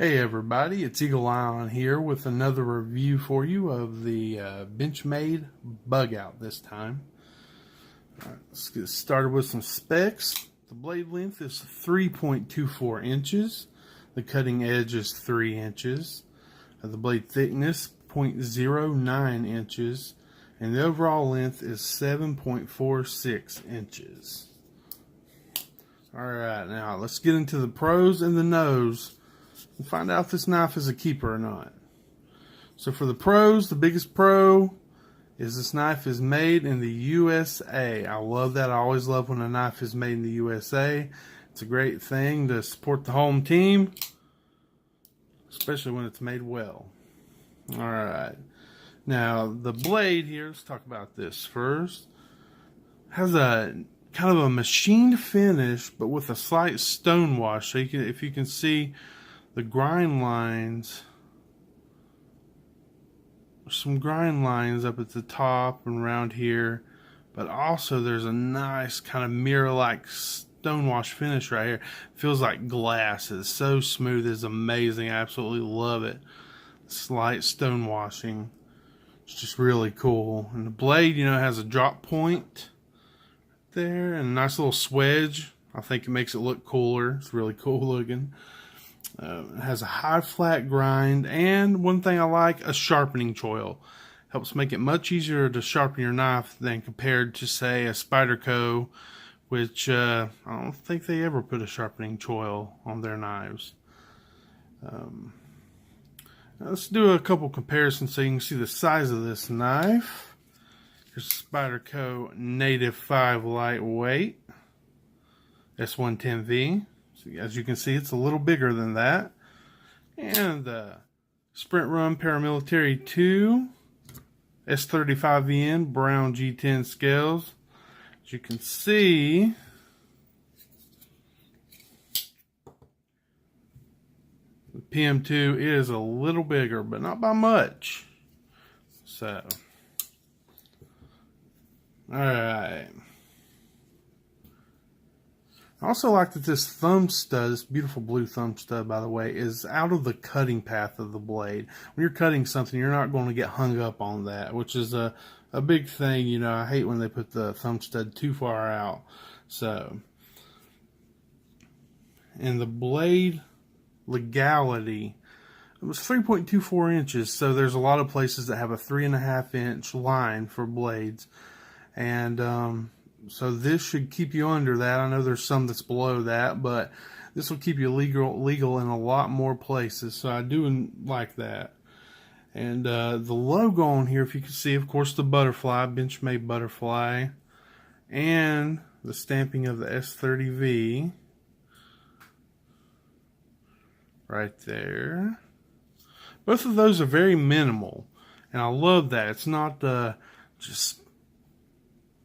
Hey everybody, it's EagleIon here with another review for you of the Benchmade Bugout this time. Alright, let's get started with some specs. The blade length is 3.24 inches. The cutting edge is 3 inches. The blade thickness 0.09 inches. And the overall length is 7.46 inches. Alright, now let's get into the pros and the nos and find out if this knife is a keeper or not. So for the pros, the biggest pro is this knife is made in the USA. I love that. I always love when a knife is made in the USA. It's a great thing to support the home team, especially when it's made well. Alright, now the blade here, let's talk about this first. Has a kind of a machined finish, but with a slight stone wash. So you can, if you can see the grind lines, some grind lines up at the top and around here, but also there's a nice kind of mirror-like stonewash finish right here. Feels like glass. It's so smooth. It's amazing. I absolutely love it. Slight stone washing. It's just really cool. And the blade, you know, has a drop point there and a nice little swedge. I think it makes it look cooler. It's really cool looking. It has a high flat grind, and one thing I like, a sharpening choil. Helps make it much easier to sharpen your knife than compared to, say, a Spyderco, which I don't think they ever put a sharpening choil on their knives. Let's do a couple comparisons so you can see the size of this knife. Here's a Spyderco Native 5 Lightweight S110V. So as you can see, it's a little bigger than that. And the Sprint Run Paramilitary 2 S35VN Brown G10 scales. As you can see, the PM2 is a little bigger, but not by much. So, alright. I also like that this thumb stud, this beautiful blue thumb stud, by the way, is out of the cutting path of the blade. When you're cutting something, you're not going to get hung up on that, which is a big thing. You know, I hate when they put the thumb stud too far out. So, and the blade legality, it was 3.24 inches, so there's a lot of places that have a 3.5 inch line for blades. And, so this should keep you under that. I know there's some that's below that, but this will keep you legal in a lot more places. So I do like that. And the logo on here, if you can see, of course, the butterfly, Benchmade butterfly, and the stamping of the S30V right there. Both of those are very minimal, and I love that. It's not just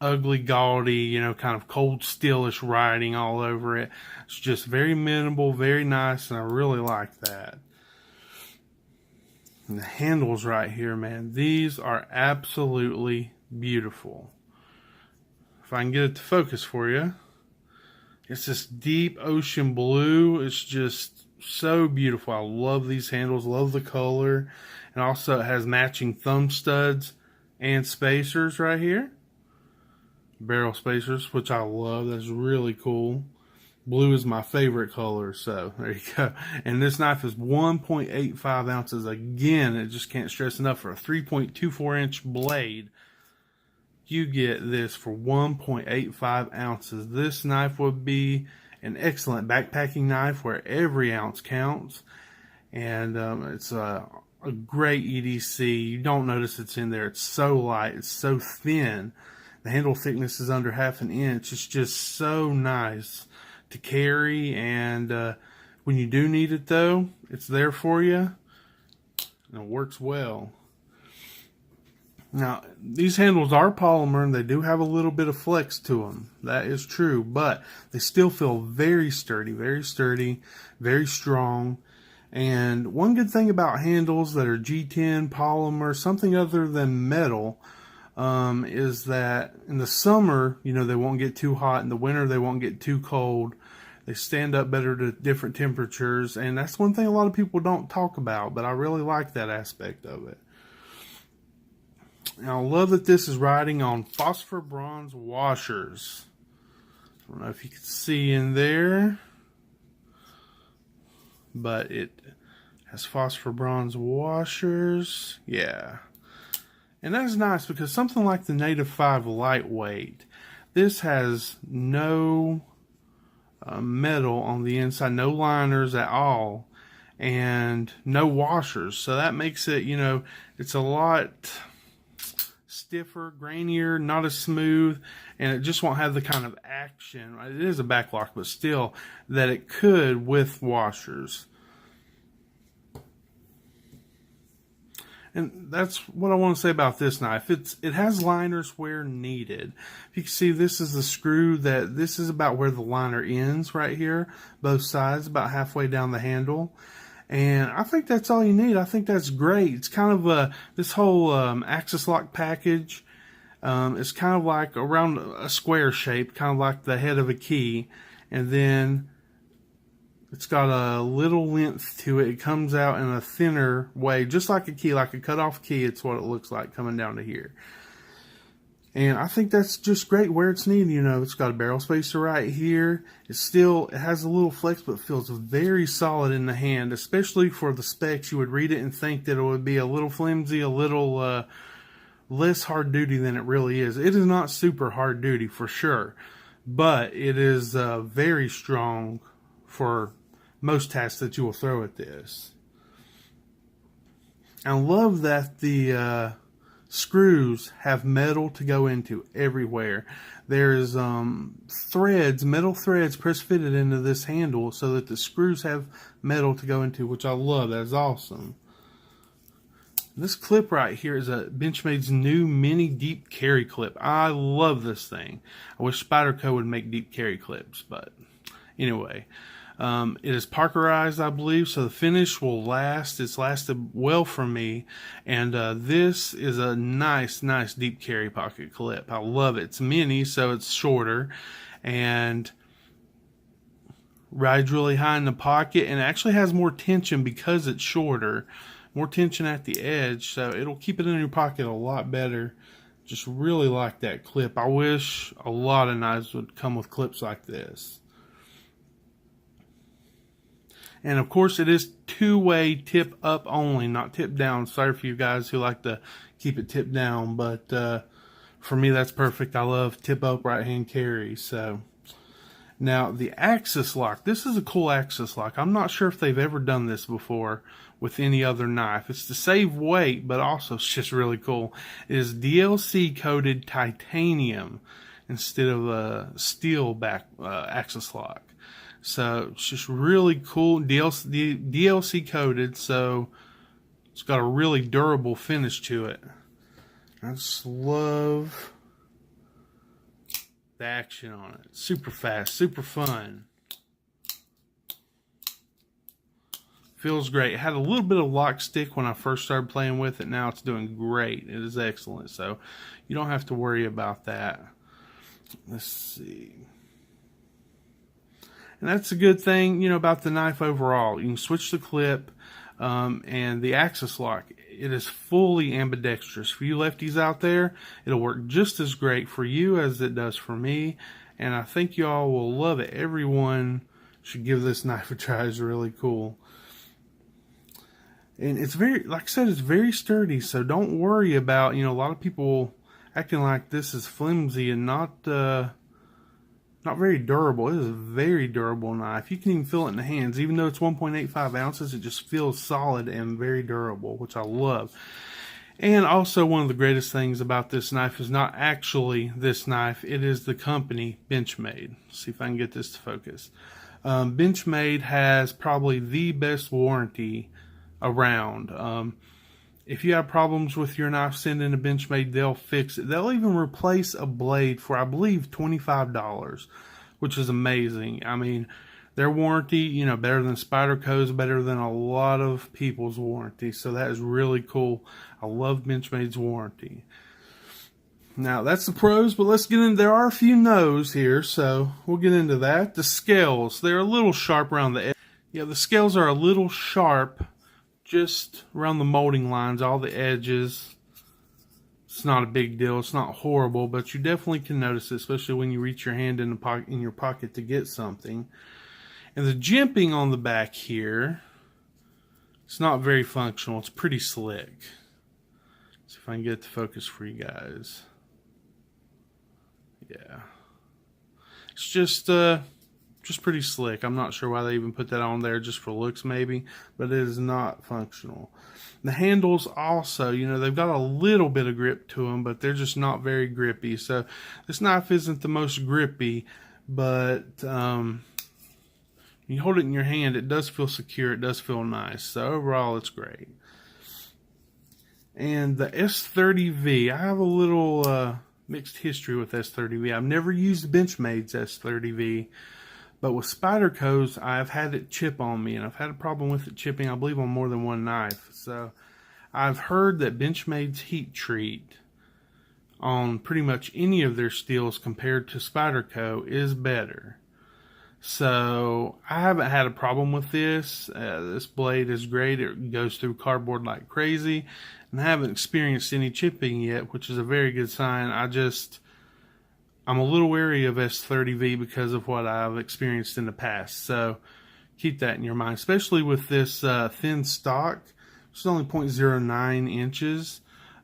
ugly, gaudy, you know, kind of cold steelish writing all over it. It's just very minimal, very nice, and I really like that. And the handles right here, man, these are absolutely beautiful. If I can get it to focus for you, it's this deep ocean blue. It's just so beautiful. I love these handles, love the color, and also it has matching thumb studs and spacers right here. Barrel spacers, which I love. That's really cool. Blue is my favorite color, so there you go. And this knife is 1.85 ounces. Again, I just can't stress enough, for a 3.24 inch blade, you get this for 1.85 ounces. This knife would be an excellent backpacking knife where every ounce counts. And it's a great EDC. You don't notice it's in there. It's so light. It's so thin. The handle thickness is under 1/2 inch. It's just so nice to carry, and when you do need it, though, it's there for you, and it works well. Now, these handles are polymer, and they do have a little bit of flex to them. That is true, but they still feel very sturdy, very strong. And one good thing about handles that are G10 polymer, something other than metal, is that in the summer, you know, they won't get too hot. In the winter, they won't get too cold. They stand up better to different temperatures, and that's one thing a lot of people don't talk about, but I really like that aspect of it. Now, I love that this is riding on phosphor bronze washers. I don't know if you can see in there, but it has phosphor bronze washers. Yeah. And that's nice because something like the Native 5 Lightweight, this has no metal on the inside, no liners at all, and no washers. So that makes it, you know, it's a lot stiffer, grainier, not as smooth, and it just won't have the kind of action. It is a backlock, but still, that it could with washers. And that's what I want to say about this knife. It has liners where needed. If you can see, this is the screw this is about where the liner ends right here, both sides, about halfway down the handle. And I think that's all you need. I think that's great. It's kind of this whole axis lock package. It's kind of like around a square shape, kind of like the head of a key, and then it's got a little length to it. It comes out in a thinner way, just like a key, like a cut-off key. It's what it looks like coming down to here. And I think that's just great where it's needed. You know, it's got a barrel spacer right here. It has a little flex, but feels very solid in the hand, especially for the specs. You would read it and think that it would be a little flimsy, a little less hard duty than it really is. It is not super hard duty for sure, but it is very strong for most tasks that you will throw at this. I love that the screws have metal to go into everywhere. There's metal threads press fitted into this handle so that the screws have metal to go into, which I love. That is awesome. This clip right here is a Benchmade's new mini deep carry clip. I love this thing. I wish Spyderco would make deep carry clips, but anyway. It is parkerized, I believe, so the finish will last. It's lasted well for me, and this is a nice deep carry pocket clip. I love it. It's mini, so it's shorter, and rides really high in the pocket, and it actually has more tension because it's shorter, more tension at the edge, so it'll keep it in your pocket a lot better. Just really like that clip. I wish a lot of knives would come with clips like this. And of course, it is two-way tip up only, not tip down. Sorry for you guys who like to keep it tip down, but for me, that's perfect. I love tip up right-hand carry. So now the axis lock. This is a cool axis lock. I'm not sure if they've ever done this before with any other knife. It's to save weight, but also it's just really cool. It is DLC coated titanium instead of a steel axis lock. So it's just really cool, DLC coated, so it's got a really durable finish to it. I just love the action on it. Super fast, super fun. Feels great. It had a little bit of lock stick when I first started playing with it. Now it's doing great. It is excellent, so you don't have to worry about that. Let's see. And that's a good thing, you know, about the knife overall. You can switch the clip and the axis lock. It is fully ambidextrous. For you lefties out there, it'll work just as great for you as it does for me. And I think y'all will love it. Everyone should give this knife a try. It's really cool. And it's very, like I said, it's very sturdy. So don't worry about, you know, a lot of people acting like this is flimsy and not very durable. It is a very durable knife. You can even feel it in the hands. Even though it's 1.85 ounces, it just feels solid and very durable, which I love. And also, one of the greatest things about this knife is not actually this knife. It is the company Benchmade. Let's see if I can get this to focus. Benchmade has probably the best warranty around. If you have problems with your knife, send in a Benchmade, they'll fix it. They'll even replace a blade for, I believe, $25, which is amazing. I mean, their warranty, you know, better than Spyderco's, better than a lot of people's warranty. So that is really cool. I love Benchmade's warranty. Now, that's the pros, but let's get in. There are a few no's here, so we'll get into that. The scales, they're a little sharp around the edge. Yeah, the scales are a little sharp just around the molding lines, all the edges. It's not a big deal. It's not horrible, but you definitely can notice it, especially when you reach your hand in your pocket to get something. And the jimping on the back here, it's not very functional. It's pretty slick. See if I can get it to focus for you guys. Yeah, it's just pretty slick. I'm not sure why they even put that on there, just for looks maybe, but it is not functional. The handles also, you know, they've got a little bit of grip to them, but they're just not very grippy. So this knife isn't the most grippy, but you hold it in your hand, it does feel secure, it does feel nice. So overall, it's great. And the S30V, I have a little mixed history with S30V. I've never used Benchmade's S30V, but with Spyderco's, I've had it chip on me, and I've had a problem with it chipping, I believe, on more than one knife. So I've heard that Benchmade's heat treat on pretty much any of their steels compared to Spyderco is better. So I haven't had a problem with this. This blade is great. It goes through cardboard like crazy. And I haven't experienced any chipping yet, which is a very good sign. I'm a little wary of S30V because of what I've experienced in the past. So keep that in your mind, especially with this thin stock. It's only 0.09 inches.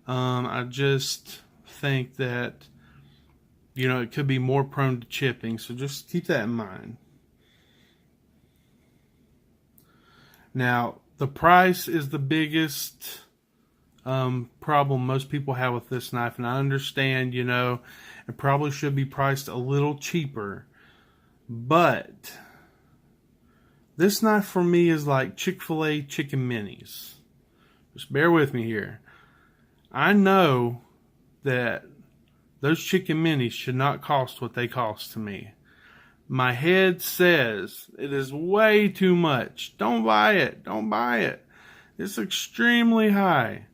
I just think that, you know, it could be more prone to chipping. So just keep that in mind. Now, the price is the biggest problem most people have with this knife, and I understand, you know, it probably should be priced a little cheaper, but this knife for me is like Chick-fil-A chicken minis. Just bear with me here. I know that those chicken minis should not cost what they cost to me. My head says it is way too much. Don't buy it. Don't buy it. It's extremely high.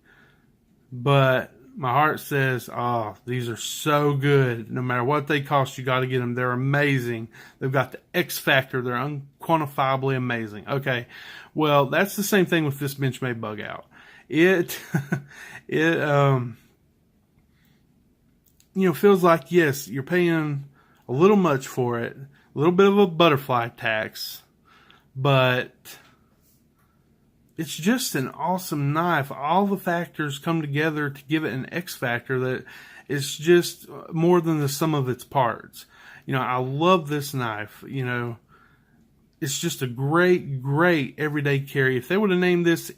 But my heart says, oh, these are so good. No matter what they cost, you got to get them. They're amazing. They've got the X factor. They're unquantifiably amazing. Okay, well, that's the same thing with this Benchmade Bugout. You know, feels like, yes, you're paying a little much for it. A little bit of a butterfly tax, but it's just an awesome knife. All the factors come together to give it an X factor that is just more than the sum of its parts. You know, I love this knife. You know, it's just a great, great everyday carry. If they would have named this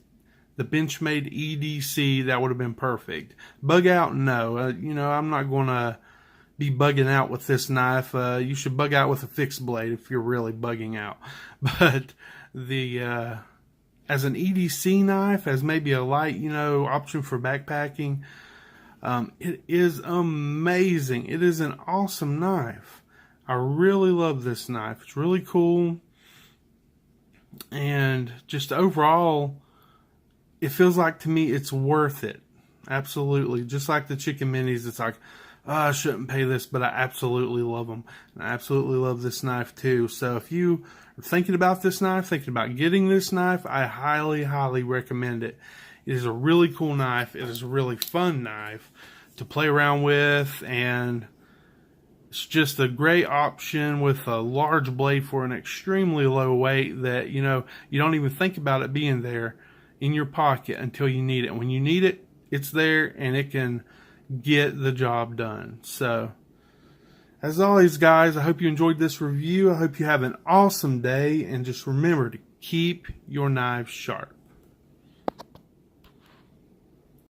the Benchmade EDC, that would have been perfect. Bugout, no. You know, I'm not going to be bugging out with this knife. You should bug out with a fixed blade if you're really bugging out. But the as an EDC knife, as maybe a light, you know, option for backpacking, it is amazing. It is an awesome knife. I really love this knife. It's really cool. And just overall, it feels like to me it's worth it. Absolutely. Just like the chicken minis, it's like, oh, I shouldn't pay this, but I absolutely love them. And I absolutely love this knife too. So if you are thinking about this knife, thinking about getting this knife, I highly, highly recommend it. It is a really cool knife. It is a really fun knife to play around with, and it's just a great option with a large blade for an extremely low weight that, you know, you don't even think about it being there in your pocket until you need it. When you need it, it's there and it can get the job done. So, as always, guys, I hope you enjoyed this review. I hope you have an awesome day, and just remember to keep your knives sharp.